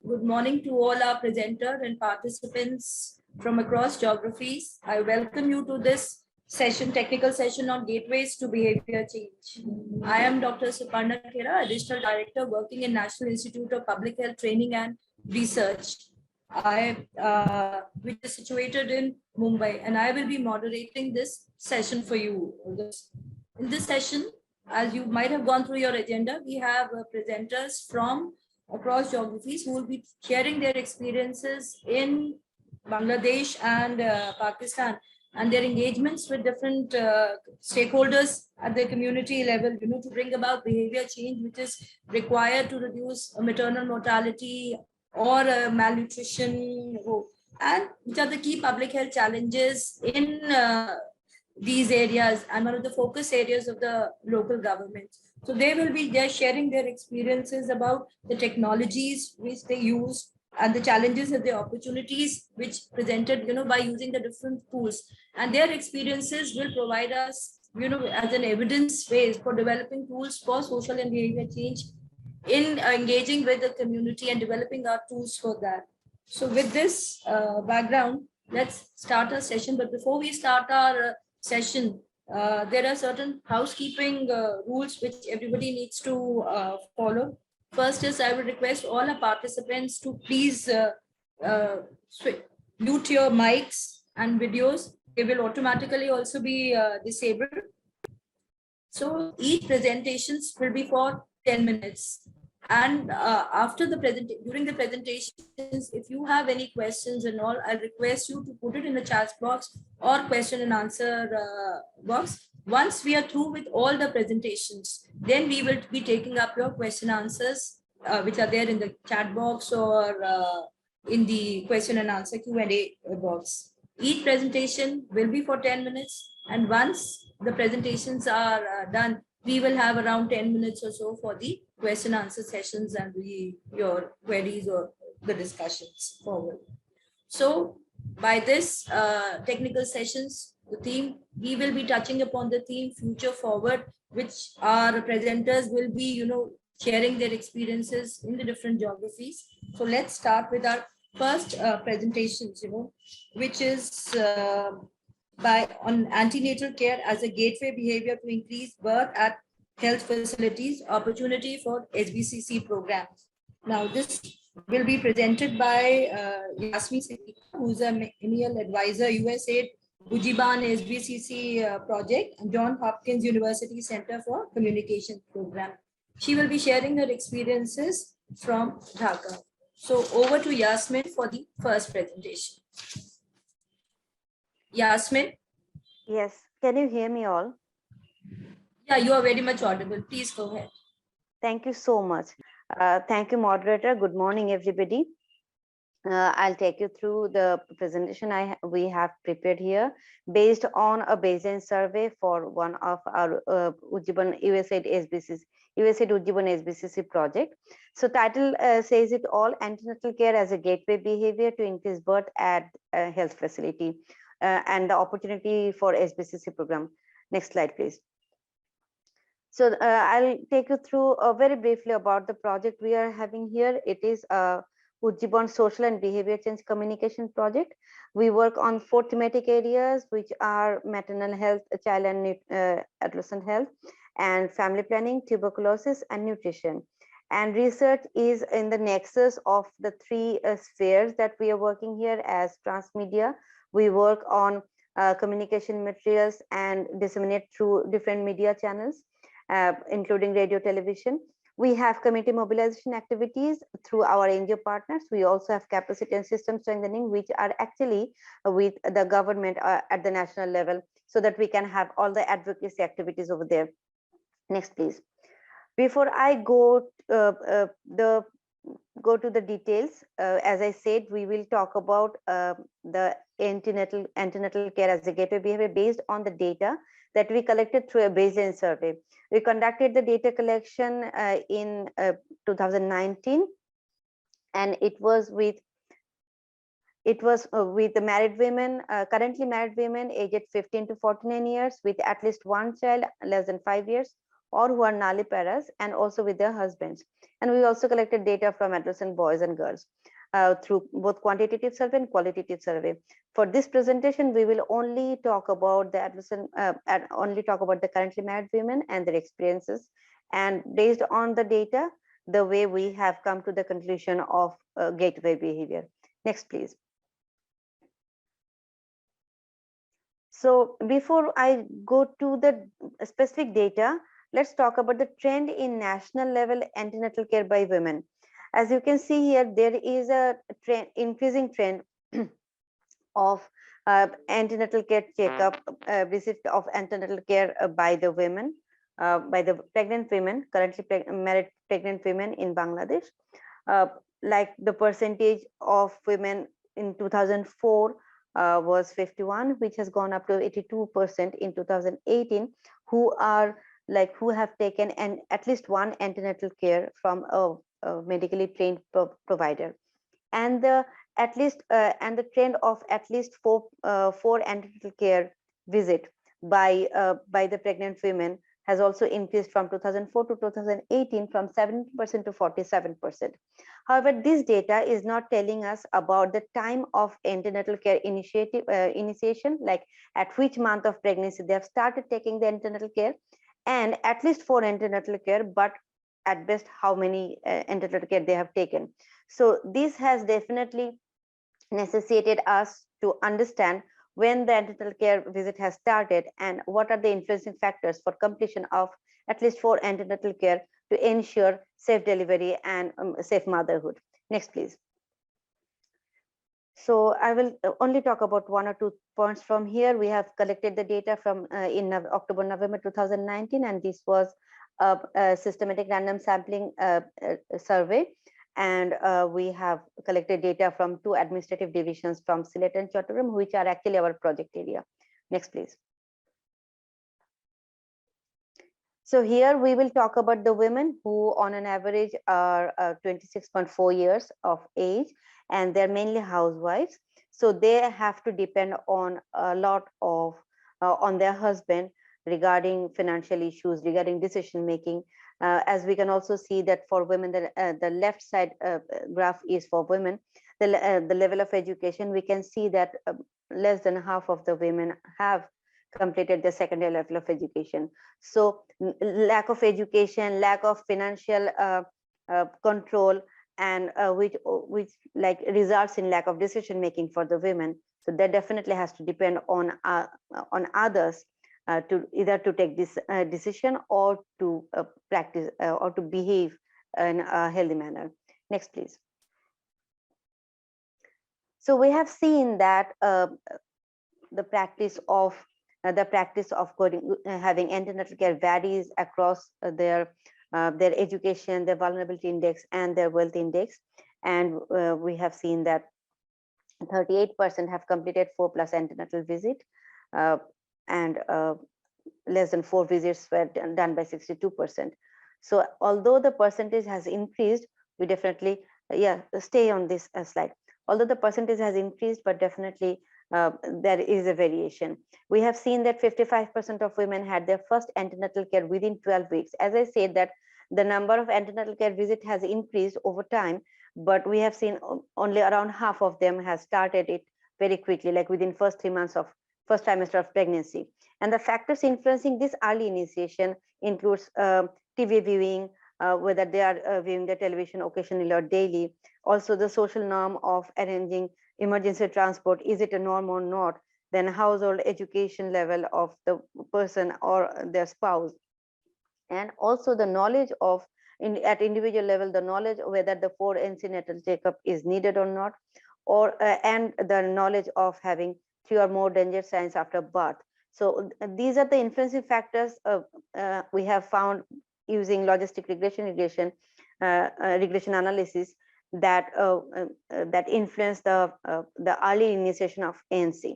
Good morning to all our presenters and participants from across geographies. I welcome you to this technical session on gateways to behavior change. I am Dr. Suparna, Additional Director working in National Institute of Public Health Training and Research, which is situated in Mumbai, and I will be moderating this session for you. In this session, as you might have gone through your agenda, we have presenters from across geographies who will be sharing their experiences in Bangladesh and Pakistan and their engagements with different stakeholders at the community level, to bring about behavior change, which is required to reduce maternal mortality or malnutrition, and which are the key public health challenges in these areas and one of the focus areas of the local government. So they will be there sharing their experiences about the technologies which they use and the challenges and the opportunities which presented, by using the different tools. And their experiences will provide us, as an evidence base for developing tools for social and behavior change in engaging with the community and developing our tools for that. So with this background, let's start our session. But before we start our session, there are certain housekeeping rules which everybody needs to follow. First is I would request all our participants to please mute your mics and videos. They will automatically also be disabled. So each presentations will be for 10 minutes. And during the presentations, if you have any questions and all, I request you to put it in the chat box or question and answer box. Once we are through with all the presentations, then we will be taking up your question answers, which are there in the chat box or in the question and answer Q&A box. Each presentation will be for 10 minutes. And once the presentations are done, we will have around 10 minutes or so for the question answer sessions and your queries or the discussions forward. So by this technical sessions, the theme, we will be touching upon the theme future forward, which our presenters will be, sharing their experiences in the different geographies. So let's start with our first presentations, which is on antenatal care as a gateway behavior to increase birth at health facilities, opportunity for SBCC programs. Now, this will be presented by Yasmin, who's a millennial advisor, USAID, Ujiban SBCC project, and John Hopkins University Center for Communication Program. She will be sharing her experiences from Dhaka. So over to Yasmin for the first presentation. Yasmin? Yes, can you hear me all? Yeah, you are very much audible. Please go ahead. Thank you so much. Thank you, moderator. Good morning, everybody. I'll take you through the presentation we have prepared here based on a baseline survey for one of our USAID Ujjiban SBCC project. So title says it all: antenatal care as a gateway behavior to increase birth at a health facility and the opportunity for SBCC program. Next slide, please. So I'll take you through very briefly about the project we are having here. It is a Ujjiban Social and Behavior Change Communication Project. We work on 4 thematic areas, which are maternal health, child and adolescent health, and family planning, tuberculosis, and nutrition. And research is in the nexus of the 3 spheres that we are working here as transmedia. We work on communication materials and disseminate through different media channels, including radio, television. We have community mobilization activities through our NGO partners. We also have capacity and system strengthening, which are actually with the government at the national level, so that we can have all the advocacy activities over there. Next, please. Before I go to the details, as I said, we will talk about the antenatal care as a gateway behavior based on the data that we collected through a baseline survey. We conducted the data collection in 2019, and it was with the married women, currently married women aged 15 to 49 years with at least 1 child less than 5 years, or who are nulliparous, and also with their husbands. And we also collected data from adolescent boys and girls through both quantitative survey and qualitative survey. For this presentation, we will only talk about the adolescent, only talk about the currently married women and their experiences. And based on the data, the way we have come to the conclusion of gateway behavior. Next, please. So before I go to the specific data, let's talk about the trend in national level antenatal care by women. As you can see here, there is a trend, increasing trend of antenatal care checkup, visit of antenatal care by the women, by the pregnant women, currently married pregnant women in Bangladesh. Like the percentage of women in 2004 was 51, which has gone up to 82% in 2018, who are like who have taken at least one antenatal care from a medically trained provider, and the and the trend of at least four antenatal care visit by the pregnant women has also increased from 2004 to 2018 from 70% to 47%. However, this data is not telling us about the time of antenatal care initiation, like at which month of pregnancy they have started taking the antenatal care, and at least 4 antenatal care, but at best how many antenatal care they have taken. So this has definitely necessitated us to understand when the antenatal care visit has started and what are the influencing factors for completion of at least 4 antenatal care to ensure safe delivery and safe motherhood. Next, please. So I will only talk about 1 or 2 points from here. We have collected the data from in October, November 2019, and this was a systematic random sampling survey. And we have collected data from 2 administrative divisions from Sylhet and Chattogram, which are actually our project area. Next, please. So here we will talk about the women who on an average are 26.4 years of age, and they're mainly housewives. So they have to depend on a lot of on their husband regarding financial issues, regarding decision making. As we can also see that for women, the left side graph is for women, the level of education. We can see that less than half of the women have completed the secondary level of education. So lack of education, lack of financial control, and which like results in lack of decision making for the women. So that definitely has to depend on others to either to take this decision or to practice or to behave in a healthy manner. Next, please. So we have seen that the practice of having antenatal care varies across their education, their vulnerability index, and their wealth index. And we have seen that 38% have completed 4+ antenatal visit, and less than 4 visits were done by 62%. So although the percentage has increased, we definitely stay on this slide. Although the percentage has increased, but definitely there is a variation. We have seen that 55% of women had their first antenatal care within 12 weeks. As I said, that the number of antenatal care visit has increased over time, but we have seen only around half of them has started it very quickly, like within first 3 months of first trimester of pregnancy. And the factors influencing this early initiation includes TV viewing, whether they are viewing the television occasionally or daily. Also the social norm of arranging emergency transport, is it a norm or not? Then household education level of the person or their spouse. And also the knowledge of, at individual level, the knowledge whether the 4 antenatal checkup is needed or not, or and the knowledge of having 3 or more danger signs after birth. So these are the influencing factors we have found using logistic regression analysis that that influence the early initiation of ANC.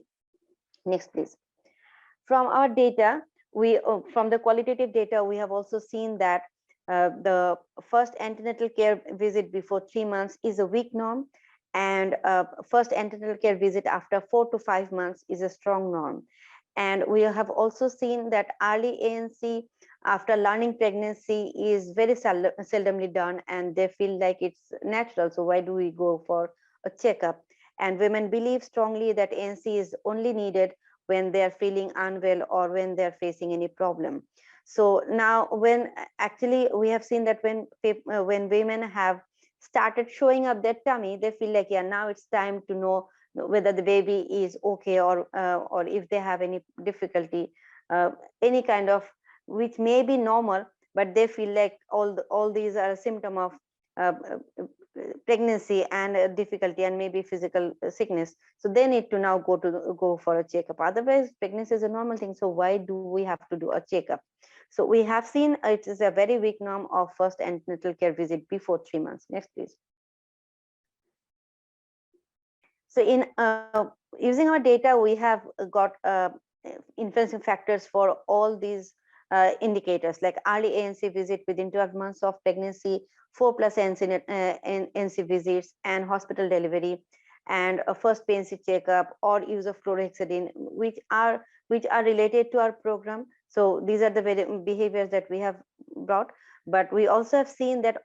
Next, please. From our data, from the qualitative data, we have also seen that the first antenatal care visit before 3 months is a weak norm, and first antenatal care visit after 4 to 5 months is a strong norm. And we have also seen that early ANC after learning pregnancy is very seldomly done, and they feel like it's natural. So why do we go for a checkup? And women believe strongly that ANC is only needed when they are feeling unwell or when they're facing any problem. So now, when actually we have seen that when women have started showing up their tummy, they feel like, yeah, now it's time to know whether the baby is okay, or if they have any difficulty, any kind of, which may be normal, but they feel like all these are a symptom of uh, pregnancy and difficulty and maybe physical sickness. So they need to now go for a checkup. Otherwise, pregnancy is a normal thing. So why do we have to do a checkup? So we have seen it is a very weak norm of first antenatal care visit before 3 months. Next, please. So in using our data, we have got influencing factors for all these indicators, like early ANC visit within 12 months of pregnancy, 4+ ANC visits, and hospital delivery, and a first PNC checkup or use of chlorhexidine, which are related to our program. So these are the behaviors that we have brought. But we also have seen that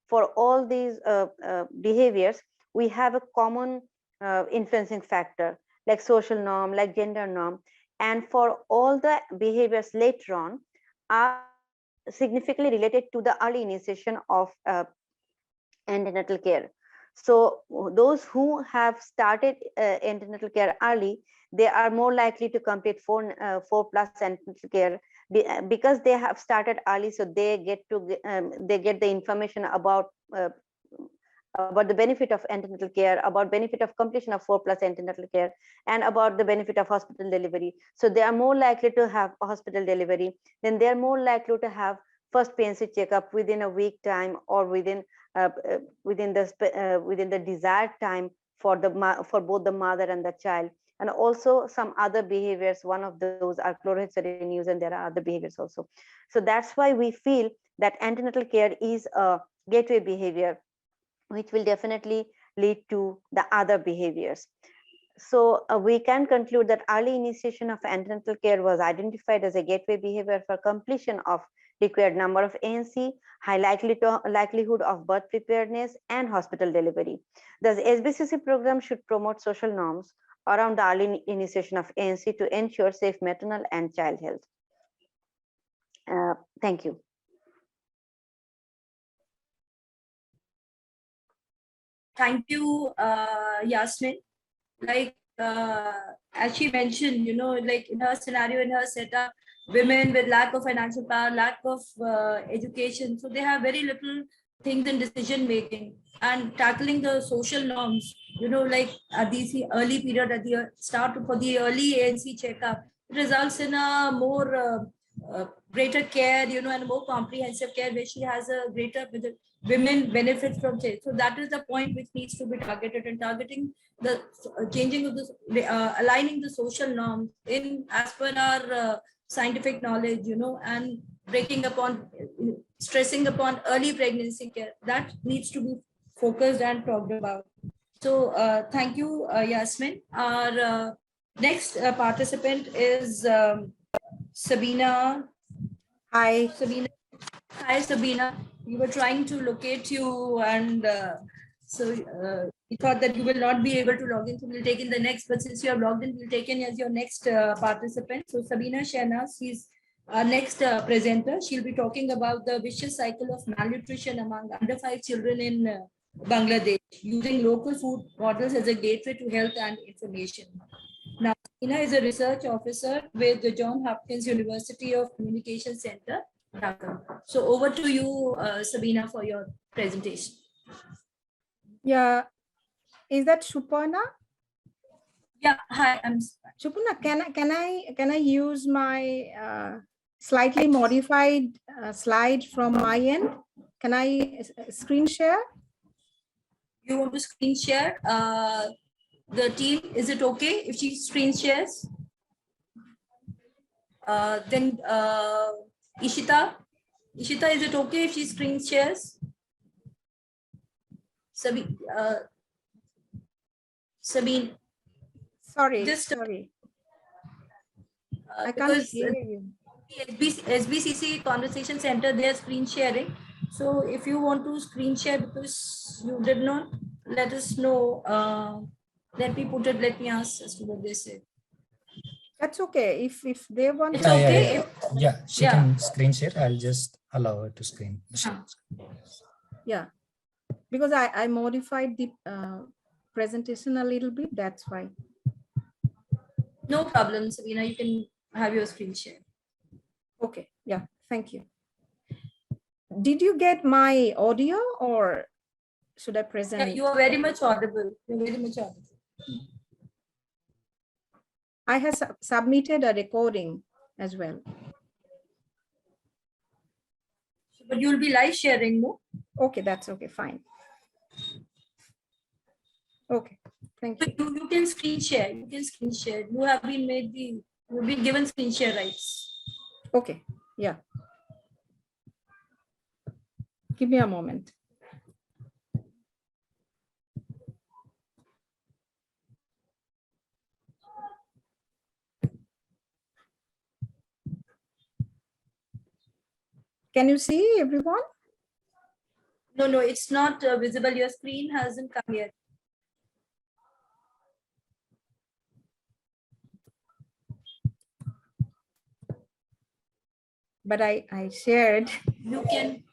for all these behaviors, we have a common influencing factor, like social norm, like gender norm, and for all the behaviors later on are significantly related to the early initiation of antenatal care. So those who have started antenatal care early, they are more likely to complete 4+ antenatal care because they have started early. So they get the information about the benefit of antenatal care, about benefit of completion of 4+ antenatal care, and about the benefit of hospital delivery. So they are more likely to have a hospital delivery. Then they are more likely to have first PNC checkup within a week time, or within the desired time for both the mother and the child. And also some other behaviors. One of those are chlorhexidine use, and there are other behaviors also. So that's why we feel that antenatal care is a gateway behavior, which will definitely lead to the other behaviors. So we can conclude that early initiation of antenatal care was identified as a gateway behavior for completion of required number of ANC, high likelihood of birth preparedness, and hospital delivery. Thus, SBCC program should promote social norms around the early initiation of ANC to ensure safe maternal and child health. Thank you. Thank you, Yasmin. Like, as she mentioned, like in her scenario, in her setup, women with lack of financial power, lack of education, so they have very little things in decision making, and tackling the social norms, like at the early period, at the start for the early ANC checkup, it results in a more greater care, and a more comprehensive care, where she has a greater women benefit from change. So that is the point which needs to be targeted, and targeting the changing of this, aligning the social norms in as per our scientific knowledge, and stressing upon early pregnancy care. That needs to be focused and talked about. So thank you, Yasmin. Our next participant is Sabina. Hi. Sabina. Hi, Sabina. We were trying to locate you, and so we thought that you will not be able to log in, so we'll take in the next. But since you have logged in, we'll take in as your next participant. So Sabina Shahnaz, she's our next presenter. She'll be talking about the vicious cycle of malnutrition among under 5 children in Bangladesh, using local food models as a gateway to health and information. Now, Sabina is a research officer with the Johns Hopkins University of Communication Center, Dhaka. So over to you, Sabina, for your presentation. Yeah, is that Suparna? Yeah, hi, I'm Suparna. Can I use my slightly modified slide from my end? Can I screen share? You want to screen share? The team, is it okay if she screen shares? Then Ishita, is it okay if she screen shares? Sabine. Sorry, just sorry. I can't hear you. SBCC Conversation Center, they are screen sharing. So if you want to screen share because you did not let us know, let me put it, let me ask as to what they say. That's okay. If they want It's to. okay. Yeah, she can screen share. I'll just allow her to screen share. Yeah, because I modified the presentation a little bit. That's why. No problem, Sabina. You can have your screen share. Okay. Yeah. Thank you. Did you get my audio or should I present? Yeah, you are very much audible. You're very much audible. I have submitted a recording as well. But you'll be live sharing, no? Okay, that's okay, fine. Okay, thank you. You can screen share. You can screen share. You have been you've been given screen share rights. Okay, yeah. Give me a moment. Can you see everyone? No, it's not visible. Your screen hasn't come yet. But I shared. You can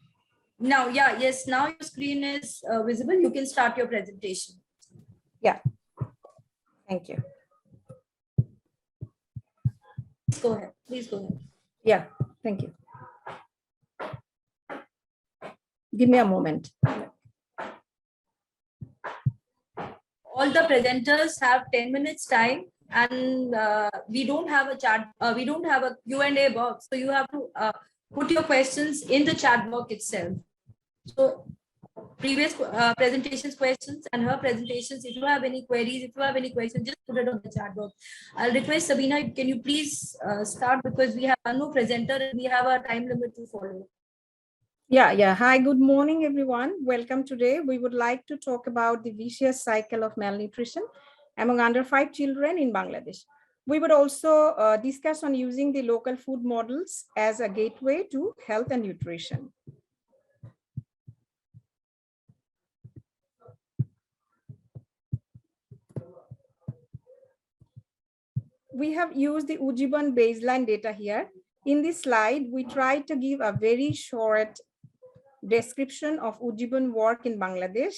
now, yeah, yes, now your screen is visible. You can start your presentation. Yeah, thank you. Please go ahead. Please go ahead. Yeah, thank you. Give me a moment. All the presenters have 10 minutes time, and we don't have a chat. We don't have a Q&A box. So you have to put your questions in the chat box itself. So previous presentations questions and her presentations, if you have any queries, if you have any questions, just put it on the chat box. I'll request Sabina, can you please start, because we have one more presenter and we have a time limit to follow. Yeah. Hi, good morning, everyone. Welcome today. We would like to talk about the vicious cycle of malnutrition among under 5 children in Bangladesh. We would also discuss on using the local food models as a gateway to health and nutrition. We have used the Ujjiban baseline data here. In this slide, we try to give a very short description of Ujjiban work in Bangladesh.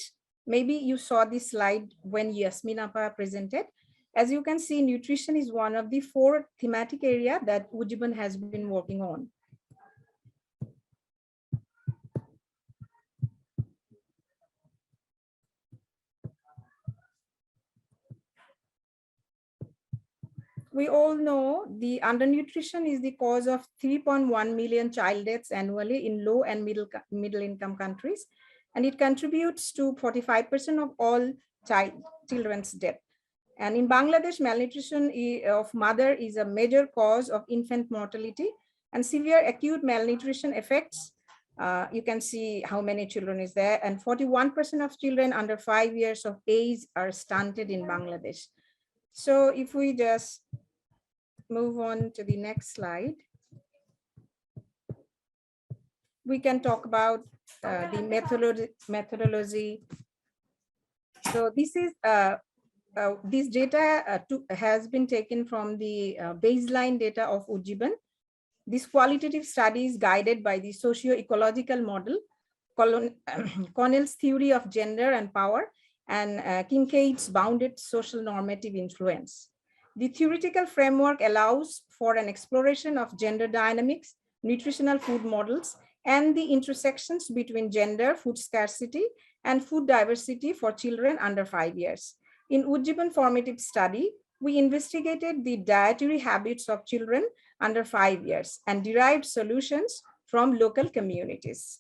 Maybe you saw this slide when Yasmin presented. As you can see, nutrition is one of the 4 thematic areas that Ujjiban has been working on. We all know the undernutrition is the cause of 3.1 million child deaths annually in low and middle income countries, and it contributes to 45% of all children's death. And in Bangladesh, malnutrition of mother is a major cause of infant mortality, and severe acute malnutrition affects, you can see how many children is there, and 41% of children under 5 years of age are stunted in Bangladesh. So if we just move on to the next slide, we can talk about the methodology. So this is this data has been taken from the baseline data of Ujjiban. This qualitative study is guided by the socio-ecological model, Connell's theory of gender and power, and Kincaid's bounded social normative influence. The theoretical framework allows for an exploration of gender dynamics, nutritional food models, and the intersections between gender, food scarcity, and food diversity for children under 5 years. In Ujjiban formative study, we investigated the dietary habits of children under 5 years and derived solutions from local communities.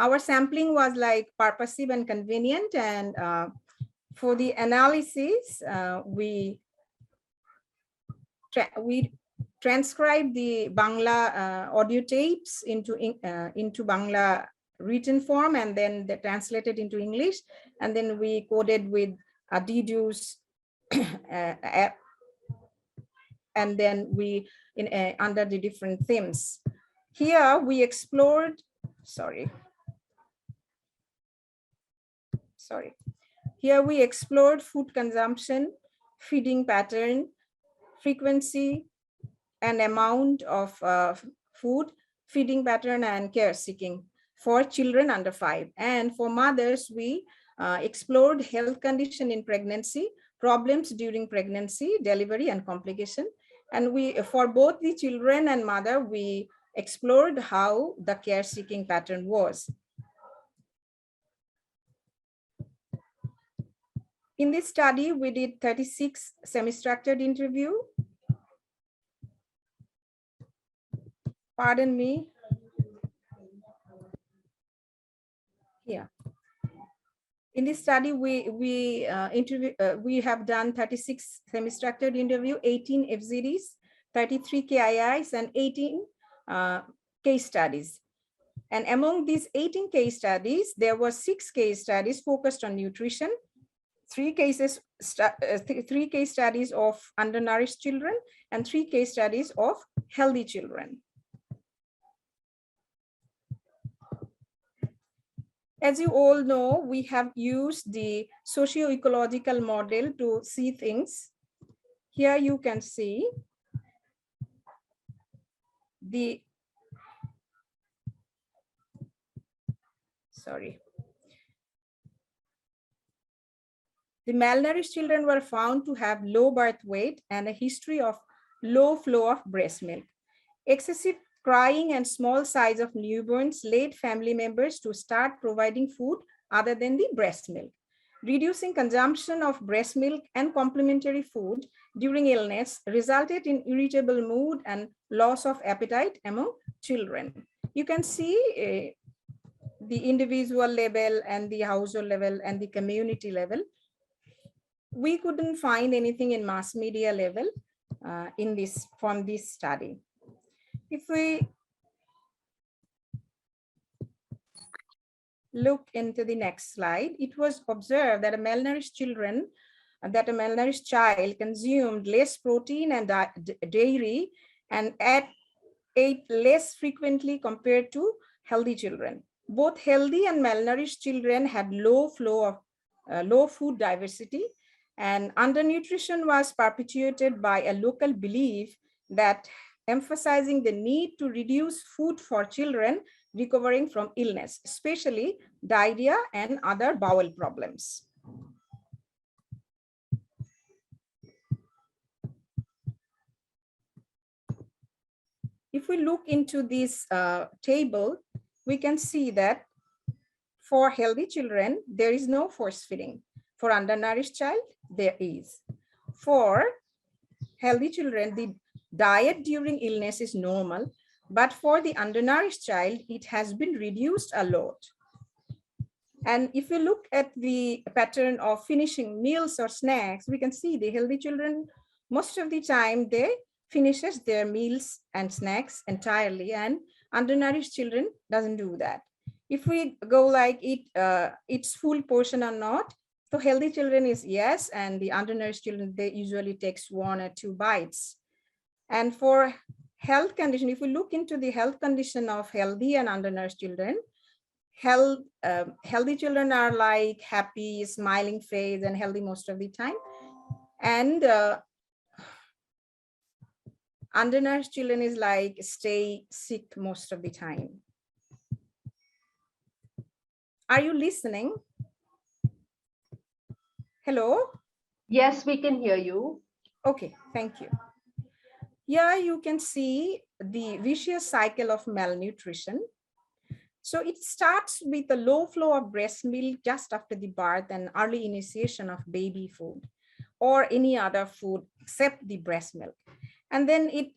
Our sampling was like purposive and convenient, and for the analysis, we transcribed the Bangla audio tapes into Bangla written form, and then they translated into English, and then we coded with deduce, and then we under the different themes. Here we explored, Here we explored food consumption, feeding pattern, frequency and amount of food, feeding pattern, and care seeking for children under 5. And for mothers, we explored health condition in pregnancy, problems during pregnancy, delivery, and complication. And for both the children and mother, we explored how the care seeking pattern was. In this study, we did 36 semi-structured interview. Pardon me. Yeah. In this study, we have done 36 semi-structured interview, 18 FZDs, 33 KIIs, and 18 case studies. And among these 18 case studies, there were 6 case studies focused on nutrition, 3 case studies of undernourished children, and 3 case studies of healthy children. As you all know, we have used the socio-ecological model to see things. Here you can see the, the malnourished children were found to have low birth weight and a history of low flow of breast milk. Excessive crying and small size of newborns led family members to start providing food other than the breast milk. Reducing consumption of breast milk and complementary food during illness resulted in irritable mood and loss of appetite among children. You can see the individual level and the household level and the community level. We couldn't find anything in mass media level from this study. If we look into the next slide, it was observed that a malnourished child consumed less protein and dairy and ate less frequently compared to healthy children. Both healthy and malnourished children had low flow of low food diversity, and undernutrition was perpetuated by a local belief that emphasizing the need to reduce food for children recovering from illness, especially diarrhea and other bowel problems. If we look into this table, we can see that for healthy children, there is no force feeding. For undernourished child, there is. For healthy children, the diet during illness is normal, but for the undernourished child, it has been reduced a lot. And if we look at the pattern of finishing meals or snacks, we can see the healthy children, most of the time they finishes their meals and snacks entirely, and undernourished children doesn't do that. If we go like it's full portion or not, so healthy children is yes, and the undernourished children, they usually takes 1 or 2 bites. And for health condition, if we look into the health condition of healthy and undernourished children, healthy children are like happy, smiling face and healthy most of the time. And undernourished children is like stay sick most of the time. Are you listening? Hello? Yes, we can hear you. Okay, thank you. Here you can see the vicious cycle of malnutrition. So it starts with a low flow of breast milk just after the birth and early initiation of baby food or any other food except the breast milk. And then it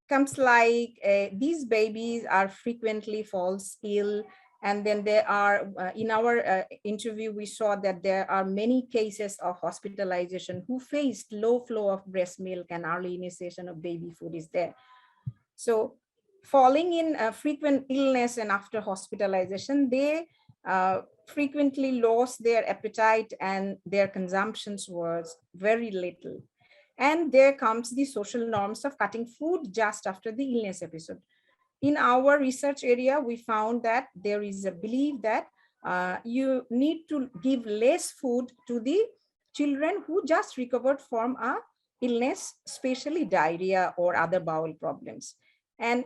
comes like these babies are frequently falls ill. And then there are, in our interview, we saw that there are many cases of hospitalization who faced low flow of breast milk and early initiation of baby food is there. So falling in frequent illness and after hospitalization, they frequently lost their appetite and their consumptions was very little. And there comes the social norms of cutting food just after the illness episode. In our research area, we found that there is a belief that you need to give less food to the children who just recovered from a illness, especially diarrhea or other bowel problems. And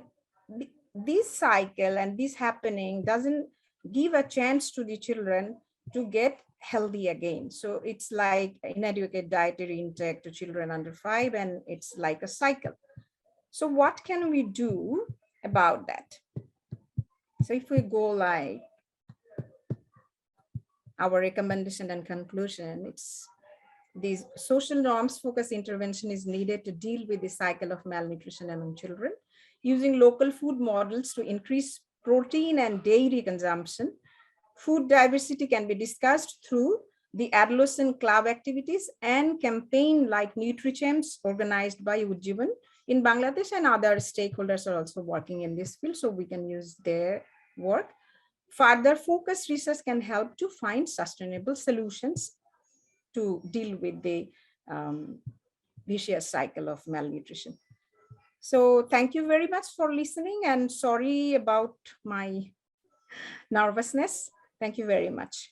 this cycle and this happening doesn't give a chance to the children to get healthy again. So it's like inadequate dietary intake to children under 5, and it's like a cycle. So what can we do about that? So if we go like our recommendation and conclusion, it's these social norms focused intervention is needed to deal with the cycle of malnutrition among children, using local food models to increase protein and dairy consumption. Food diversity can be discussed through the adolescent club activities and campaign like Nutrichamps organized by Ujjivan in Bangladesh, and other stakeholders are also working in this field, so we can use their work. Further focused research can help to find sustainable solutions to deal with the vicious cycle of malnutrition. So thank you very much for listening, and sorry about my nervousness. Thank you very much.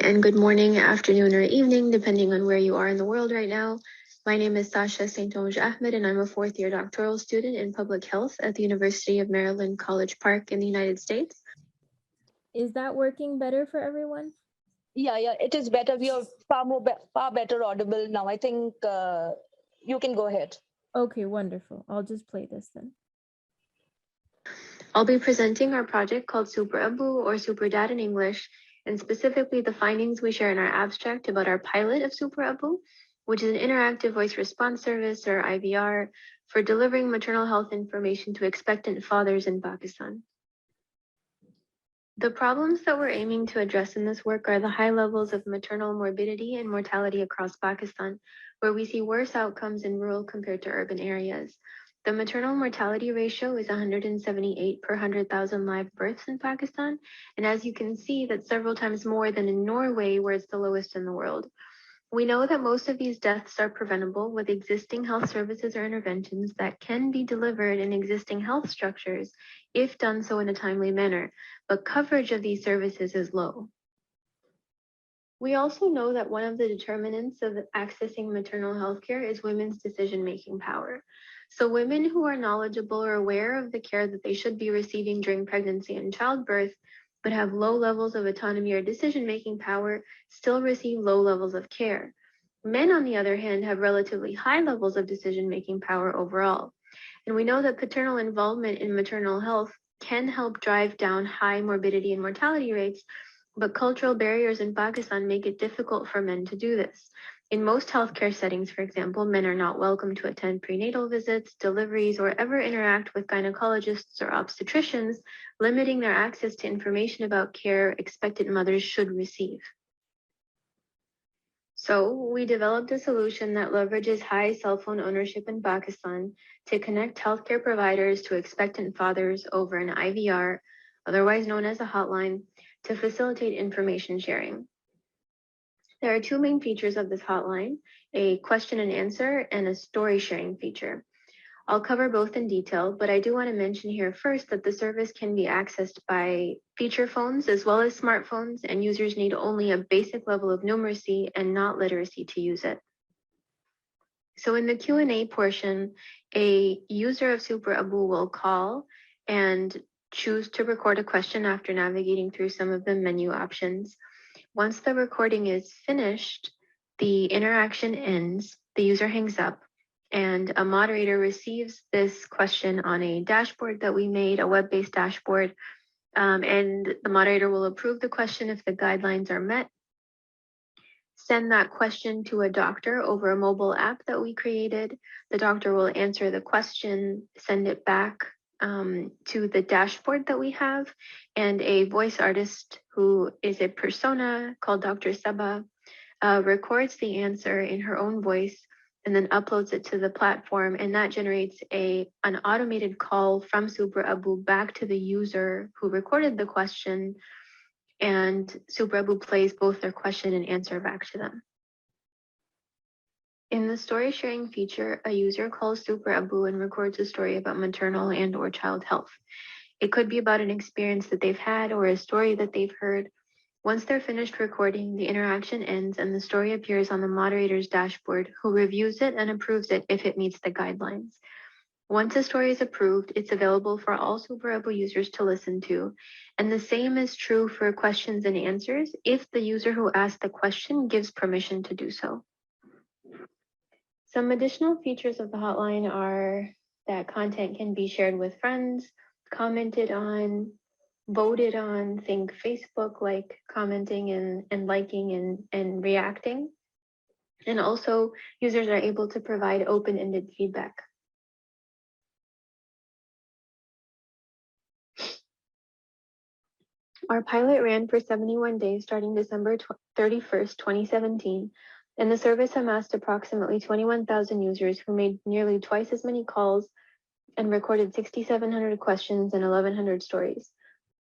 And good morning, afternoon, or evening, depending on where you are in the world right now. My name is Sacha St-Onge Ahmad, and I'm a 4th-year doctoral student in public health at the University of Maryland, College Park in the United States. Is that working better for everyone? Yeah, it is better. We are far better audible now. I think you can go ahead. Okay, wonderful. I'll just play this then. I'll be presenting our project called Super Abu, or Super Dad in English, and specifically the findings we share in our abstract about our pilot of Super Abu, which is an interactive voice response service, or IVR, for delivering maternal health information to expectant fathers in Pakistan. The problems that we're aiming to address in this work are the high levels of maternal morbidity and mortality across Pakistan, where we see worse outcomes in rural compared to urban areas. The maternal mortality ratio is 178 per 100,000 live births in Pakistan, and as you can see, that's several times more than in Norway, where it's the lowest in the world. We know that most of these deaths are preventable with existing health services or interventions that can be delivered in existing health structures if done so in a timely manner, but coverage of these services is low. We also know that one of the determinants of accessing maternal health care is women's decision-making power. So women who are knowledgeable or aware of the care that they should be receiving during pregnancy and childbirth, but have low levels of autonomy or decision-making power, still receive low levels of care. Men, on the other hand, have relatively high levels of decision-making power overall. And we know that paternal involvement in maternal health can help drive down high morbidity and mortality rates, but cultural barriers in Pakistan make it difficult for men to do this. In most healthcare settings, for example, men are not welcome to attend prenatal visits, deliveries, or ever interact with gynecologists or obstetricians, limiting their access to information about care expectant mothers should receive. So we developed a solution that leverages high cell phone ownership in Pakistan to connect healthcare providers to expectant fathers over an IVR, otherwise known as a hotline, to facilitate information sharing. There are two main features of this hotline, a question and answer and a story sharing feature. I'll cover both in detail, but I do want to mention here first that the service can be accessed by feature phones as well as smartphones, and users need only a basic level of numeracy and not literacy to use it. So in the Q&A portion, a user of Super Abu will call and choose to record a question after navigating through some of the menu options. Once the recording is finished, the interaction ends, the user hangs up, and a moderator receives this question on a dashboard that we made, a web-based dashboard, and the moderator will approve the question if the guidelines are met, send that question to a doctor over a mobile app that we created. The doctor will answer the question, send it back to the dashboard that we have, and a voice artist who is a persona called Dr. Saba records the answer in her own voice and then uploads it to the platform, and that generates an automated call from Super Abu back to the user who recorded the question, and Super Abu plays both their question and answer back to them. In the story sharing feature, a user calls Super Abu and records a story about maternal and/or child health. It could be about an experience that they've had or a story that they've heard. Once they're finished recording, the interaction ends and the story appears on the moderator's dashboard, who reviews it and approves it if it meets the guidelines. Once a story is approved, it's available for all Super Abu users to listen to. And the same is true for questions and answers if the user who asked the question gives permission to do so. Some additional features of the hotline are that content can be shared with friends, commented on, voted on, think Facebook, like commenting and liking and reacting. And also users are able to provide open-ended feedback. Our pilot ran for 71 days starting December 31st, 2017, and the service amassed approximately 21,000 users who made nearly twice as many calls and recorded 6,700 questions and 1,100 stories.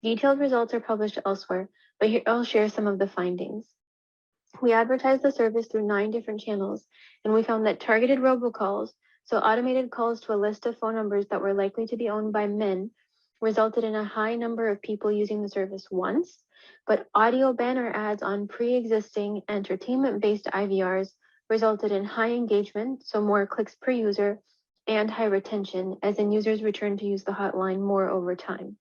Detailed results are published elsewhere, but here I'll share some of the findings. We advertised the service through 9 different channels, and we found that targeted robocalls, so automated calls to a list of phone numbers that were likely to be owned by men, resulted in a high number of people using the service once, but audio banner ads on pre-existing entertainment-based IVRs resulted in high engagement, so more clicks per user, and high retention, as in users returned to use the hotline more over time.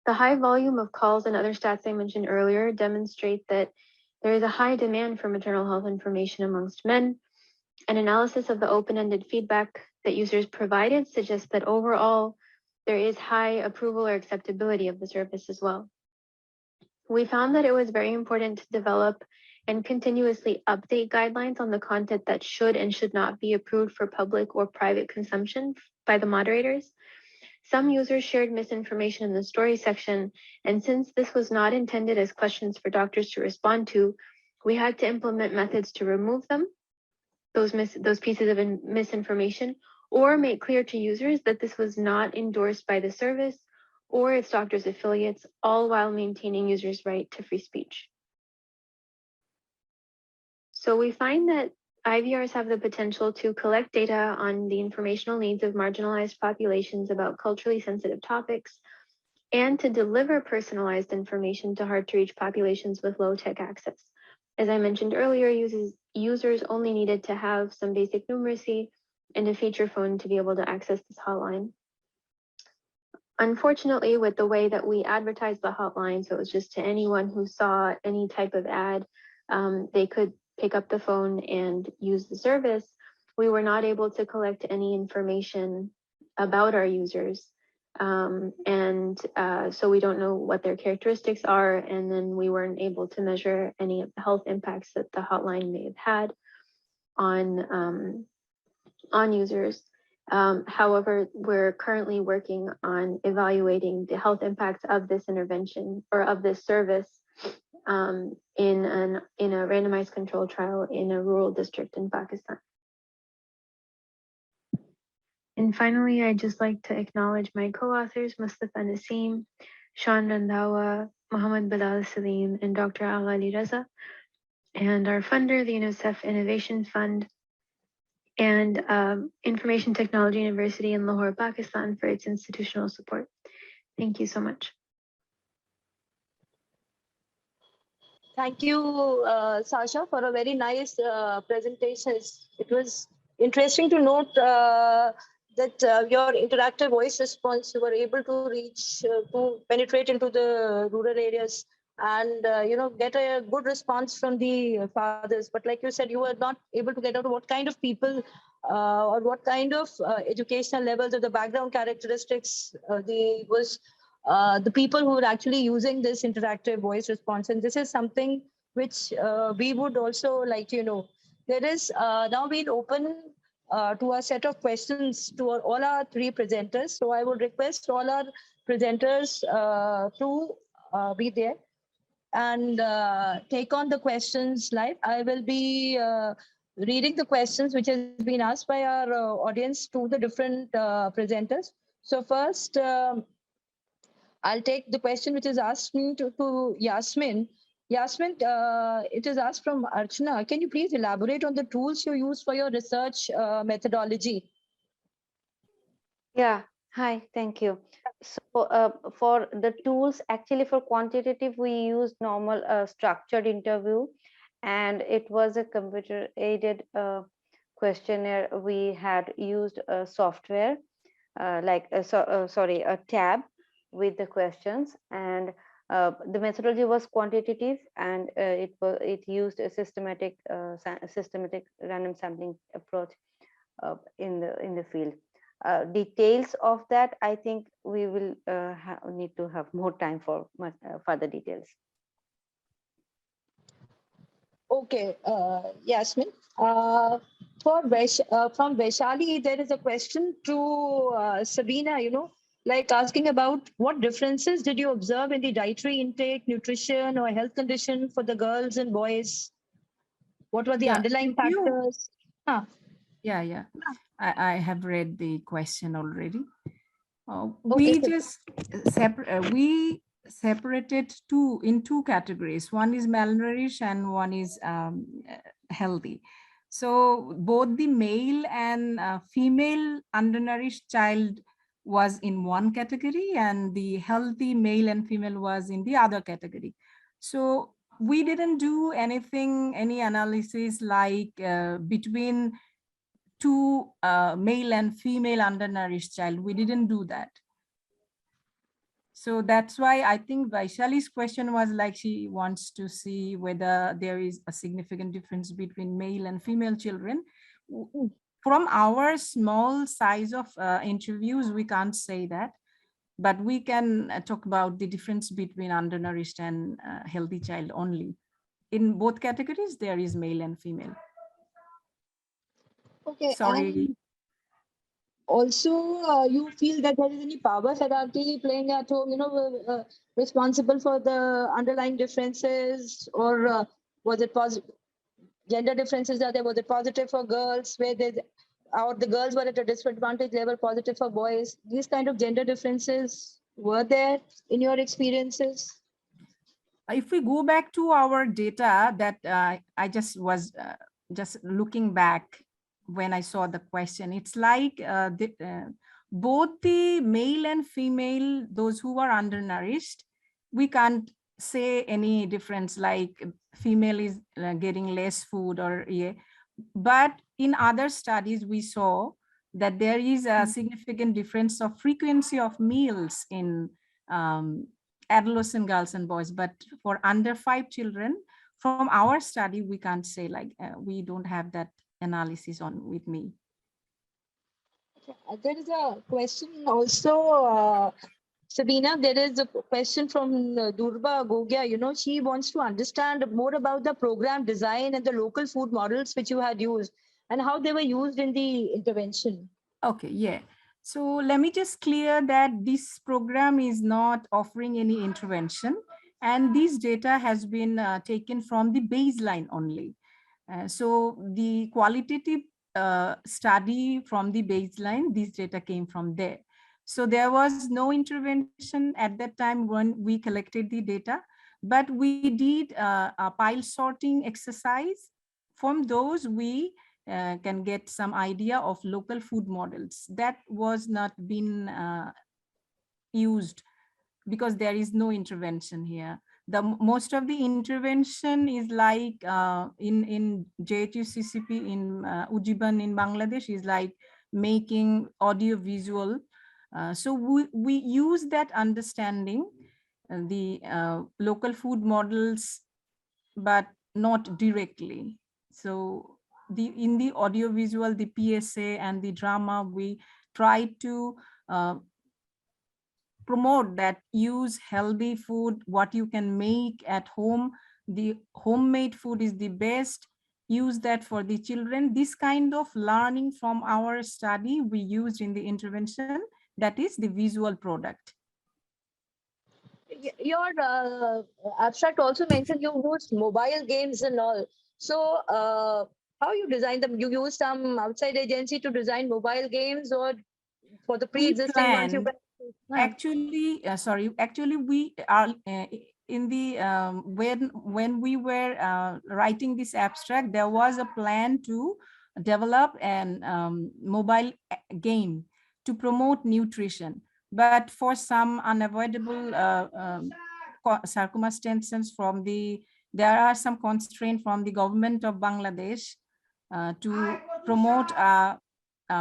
The high volume of calls and other stats I mentioned earlier demonstrate that there is a high demand for maternal health information amongst men. An analysis of the open-ended feedback that users provided suggests that overall, there is high approval or acceptability of the service as well. We found that it was very important to develop and continuously update guidelines on the content that should and should not be approved for public or private consumption by the moderators. Some users shared misinformation in the story section, and since this was not intended as questions for doctors to respond to, we had to implement methods to remove them, those pieces of misinformation, or make clear to users that this was not endorsed by the service or its doctors' affiliates, all while maintaining users' right to free speech. So we find that IVRs have the potential to collect data on the informational needs of marginalized populations about culturally sensitive topics, and to deliver personalized information to hard-to-reach populations with low-tech access. As I mentioned earlier, users only needed to have some basic numeracy and a feature phone to be able to access this hotline. Unfortunately, with the way that we advertised the hotline, so it was just to anyone who saw any type of ad, they could pick up the phone and use the service. We were not able to collect any information about our users. So we don't know what their characteristics are, and then we weren't able to measure any of the health impacts that the hotline may have had on users. However, we're currently working on evaluating the health impacts of this intervention or of this service in a randomized control trial in a rural district in Pakistan. And finally, I'd just like to acknowledge my co-authors, Mustafa Naseem, Sean Randhawa, Muhammad Bilal Salim, and Dr. Ali Raza, and our funder, the UNICEF Innovation Fund, and Information Technology University in Lahore, Pakistan, for its institutional support. Thank you so much. Thank you, Sacha, for a very nice presentation. It was interesting to note that your interactive voice response, you were able to reach, to penetrate into the rural areas and get a good response from the fathers. But like you said, you were not able to get out what kind of people or what kind of educational levels or the background characteristics the people who are actually using this interactive voice response. And this is something which we would also like to know. There is now been open to a set of questions to all our 3 presenters. So I would request all our presenters to be there and take on the questions live. I will be reading the questions which has been asked by our audience to the different presenters. So first, I'll take the question which is asked to Yasmin. Yasmin, it is asked from Archana. Can you please elaborate on the tools you use for your research methodology? Yeah, hi, thank you. So for the tools, actually for quantitative, we used normal structured interview, and it was a computer aided questionnaire. We had used a software like sorry, a tab with the questions, and the methodology was quantitative, and it used a systematic random sampling approach in the field. Details of that, I think we will need to have more time for further details. Okay, Yasmin. From Vaishali, there is a question to Sabina, like asking about what differences did you observe in the dietary intake, nutrition, or health condition for the girls and boys? What were the underlying factors? Yeah. I have read the question already. Okay, We just we separated in two categories. One is malnourished and one is healthy. So both the male and female undernourished child was in one category, and the healthy male and female was in the other category. So we didn't do any analysis like between two male and female undernourished child. We didn't do that. So that's why I think Vaishali's question was like she wants to see whether there is a significant difference between male and female children. From our small size of interviews, we can't say that, but we can talk about the difference between undernourished and healthy child only. In both categories, there is male and female. Okay. Sorry. Also, you feel that there is any power hierarchy playing at home, responsible for the underlying differences, or was it positive? Gender differences are there? Was it positive for girls, where the girls were at a disadvantage level, positive for boys? These kind of gender differences were there in your experiences? If we go back to our data that I just was just looking back when I saw the question, it's like both the male and female, those who are undernourished, we can't say any difference like female is getting less food or yeah. But in other studies, we saw that there is a significant difference of frequency of meals in adolescent girls and boys. But for under 5 children, from our study, we can't say like we don't have that analysis on with me. There is a question also, Sabina. There is a question from Durba Gogia. She wants to understand more about the program design and the local food models which you had used and how they were used in the intervention. Okay, yeah. So let me just clear that this program is not offering any intervention, and this data has been taken from the baseline only. So the qualitative study from the baseline, this data came from there. So there was no intervention at that time when we collected the data, but we did a pile sorting exercise. From those, we can get some idea of local food models. That was not been used because there is no intervention here. The most of the intervention is like in JHUCCP in Ujiban in Bangladesh is like making audio visual. So we use that understanding the local food models, but not directly. So in the audio visual, the PSA and the drama, we try to promote that use healthy food, what you can make at home. The homemade food is the best. Use that for the children. This kind of learning from our study we used in the intervention, that is the visual product. Your abstract also mentioned you used mobile games and all. So How you design them? You use some outside agency to design mobile games, or for the We pre-existing ones you planned. can? Actually, actually, we are in the when we were writing this abstract, there was a plan to develop an mobile game to promote nutrition, but for some unavoidable circumstances from there are some constraints from the government of Bangladesh to promote a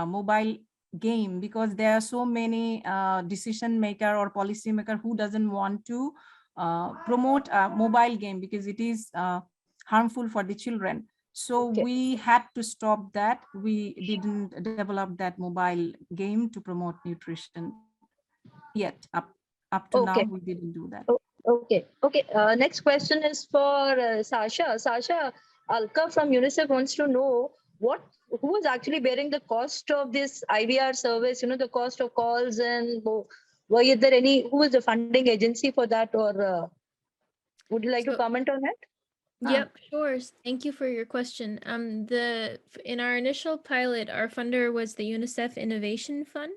mobile game, because there are so many decision maker or policy maker who doesn't want to promote a mobile game because it is harmful for the children. So we had to stop that. We didn't develop that mobile game to promote nutrition yet. Up to now, we didn't do that. Okay. Next question is for Sacha. Sacha, Alka from UNICEF wants to know who was actually bearing the cost of this IVR service, the cost of calls, and who was the funding agency for that, or would you like to comment on that? Yep, sure. Thank you for your question. In our initial pilot, our funder was the UNICEF Innovation Fund,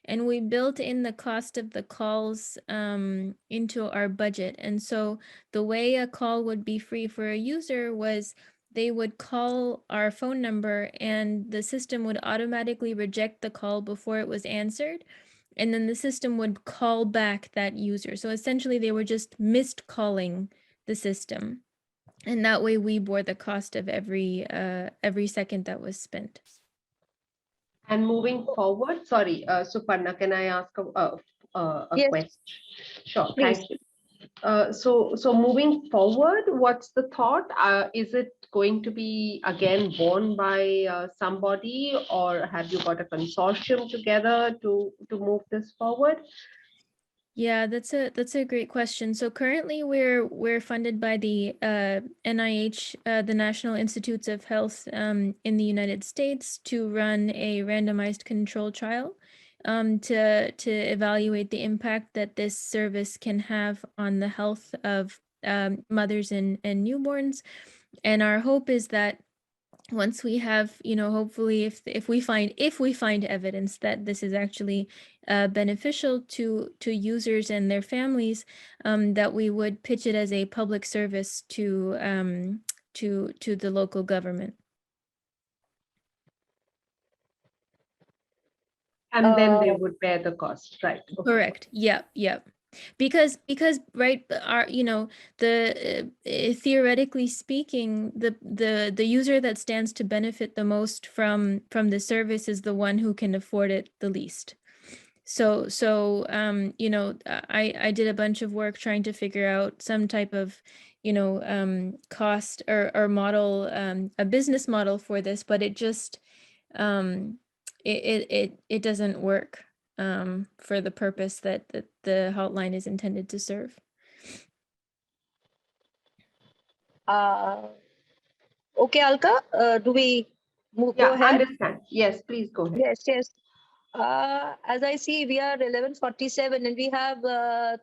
and we built in the cost of the calls into our budget. And so the way a call would be free for a user was they would call our phone number and the system would automatically reject the call before it was answered. And then the system would call back that user. So essentially they were just missed calling the system. And that way we bore the cost of every second that was spent. And moving forward, sorry, Suparna, can I ask a Yes. question? Sure, Please. thank you. So moving forward, what's the thought? Is it going to be again borne by somebody, or have you got a consortium together to move this forward? Yeah, that's a great question. So currently we're funded by the NIH, the National Institutes of Health in the United States, to run a randomized control trial to evaluate the impact that this service can have on the health of mothers and newborns. And our hope is that once we have, hopefully if we find evidence that this is actually beneficial to users and their families, that we would pitch it as a public service to the local government. And then they would bear the cost, right? Okay. Correct. Yep. Because right, theoretically speaking, the user that stands to benefit the most from the service is the one who can afford it the least. So I did a bunch of work trying to figure out some type of cost or model, a business model for this, but it just it doesn't work for the purpose that the hotline is intended to serve. Okay, Alka, do we move? Yeah, go ahead? understand. Yes, please go ahead. Yes. As I see, we are 11:47 and we have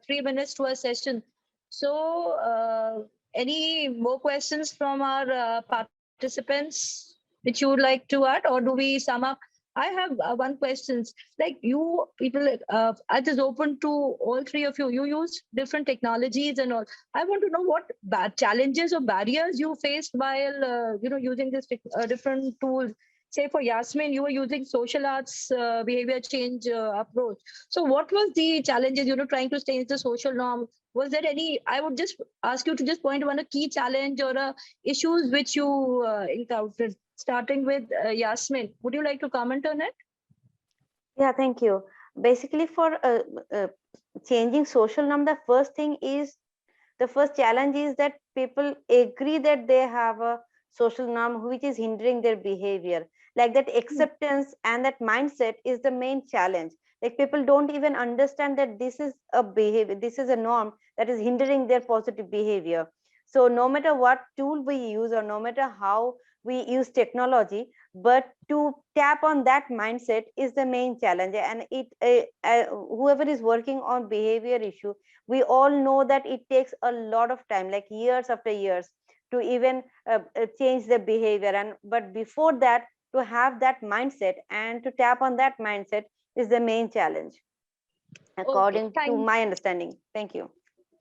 3 minutes to a session. So any more questions from our participants which you would like to add, or do we sum up? I have one question. Like you people, I just open to all three of you. You use different technologies and all. I want to know what challenges or barriers you faced while using this different tools. Say for Yasmin, you were using social arts behavior change approach. So what was the challenges, trying to change the social norm? Was there any, I would just ask you to just point one a key challenge or issues which you encountered, starting with Yasmin. Would you like to comment on it? Yeah, thank you. Basically for changing social norm, the first challenge is that people agree that they have a social norm which is hindering their behavior. Like that acceptance and that mindset is the main challenge. Like people don't even understand that this is a behavior, this is a norm that is hindering their positive behavior. So no matter what tool we use or no matter how we use technology, but to tap on that mindset is the main challenge. And whoever is working on behavior issue, we all know that it takes a lot of time, like years after years, to even change the behavior. And but before that, to have that mindset and to tap on that mindset is the main challenge, according to my understanding. Thank you.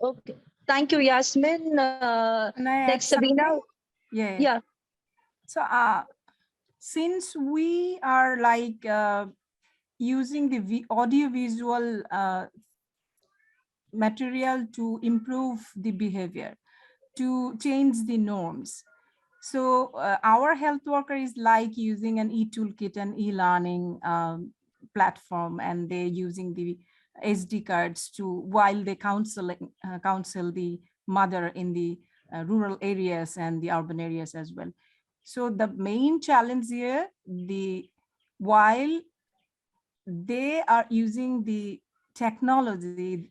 Okay. Thank you, Yasmin. Can I add Next, Sabina. something? Yeah. Yeah. So since we are like using the audio-visual material to improve the behavior, to change the norms. So our health worker is like using an e-toolkit and e-learning platform, and they're using the SD cards to while they counsel the mother in the rural areas and the urban areas as well. So the main challenge here, while they are using the technology,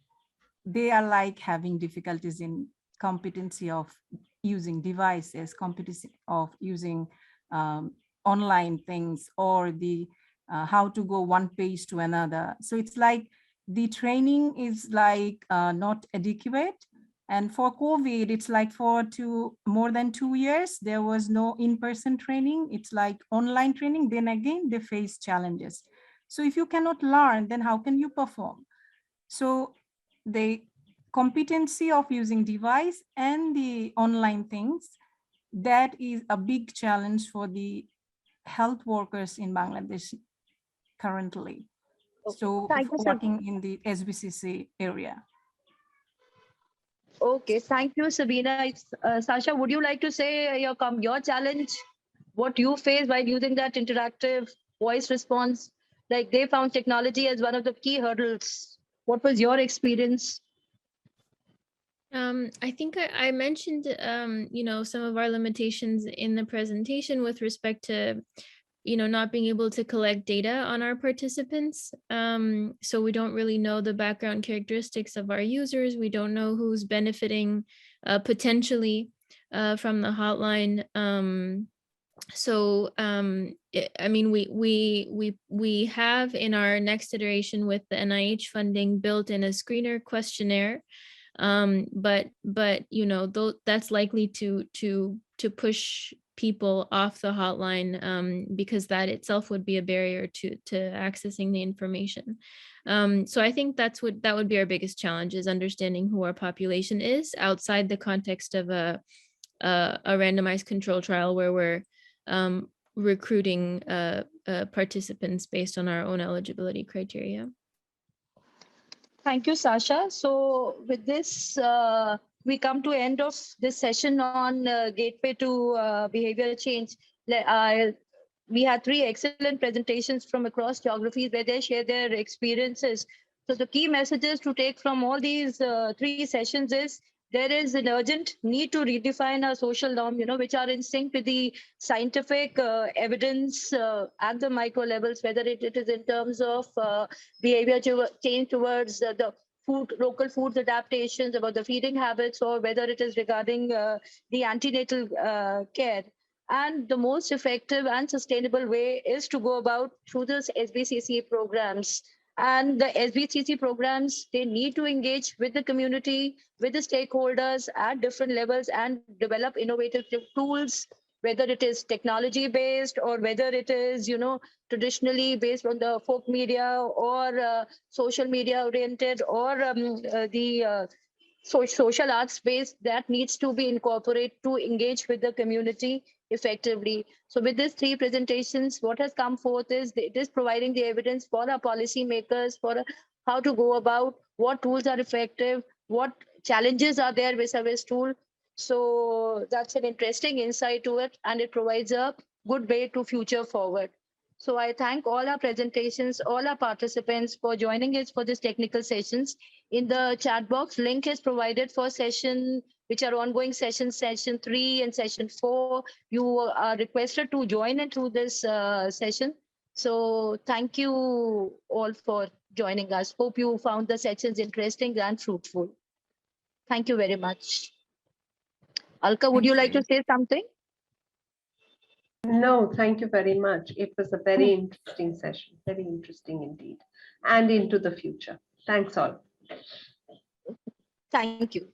they are like having difficulties in competency of using devices, competency of using online things, or the how to go one page to another. So it's like the training is like not adequate. And for COVID, it's like for more than 2 years, there was no in-person training. It's like online training. Then again, they face challenges. So if you cannot learn, then how can you perform? So the competency of using device and the online things, that is a big challenge for the health workers in Bangladesh currently. So working in the SBCC area. Okay, thank you, Sabina. Sacha, would you like to say your challenge, what you face while using that interactive voice response? Like they found technology as one of the key hurdles. What was your experience? I think I mentioned, some of our limitations in the presentation with respect to, not being able to collect data on our participants. So we don't really know the background characteristics of our users. We don't know who's benefiting potentially from the hotline. We have in our next iteration with the NIH funding built in a screener questionnaire. But that's likely to push people off the hotline because that itself would be a barrier to accessing the information. So I think that would be our biggest challenge, is understanding who our population is outside the context of a randomized control trial where we're recruiting participants based on our own eligibility criteria. Thank you, Sacha. So with this, we come to end of this session on gateway to behavior change. We had 3 excellent presentations from across geographies where they share their experiences. So the key messages to take from all these 3 sessions is there is an urgent need to redefine our social norm, which are in sync with the scientific evidence at the micro levels, whether it is in terms of behavior change towards the local foods adaptations, about the feeding habits, or whether it is regarding the antenatal care. And the most effective and sustainable way is to go about through this SBCC programs. And the SBCC programs, they need to engage with the community, with the stakeholders at different levels, and develop innovative tools, whether it is technology-based or whether it is, traditionally based on the folk media or social media-oriented or the social arts based, that needs to be incorporated to engage with the community effectively. So with these 3 presentations, what has come forth is it is providing the evidence for our policymakers for how to go about, what tools are effective, what challenges are there with service tool. So that's an interesting insight to it, and it provides a good way to future forward. So I thank all our presentations, all our participants for joining us for this technical sessions. In the chat box, link is provided for session, which are ongoing sessions, session 3 and session 4. You are requested to join into this session. So thank you all for joining us. Hope you found the sessions interesting and fruitful. Thank you very much. Alka, would you like to say something? No, thank you very much. It was a very interesting session, very interesting indeed, and into the future. Thanks all. Thank you.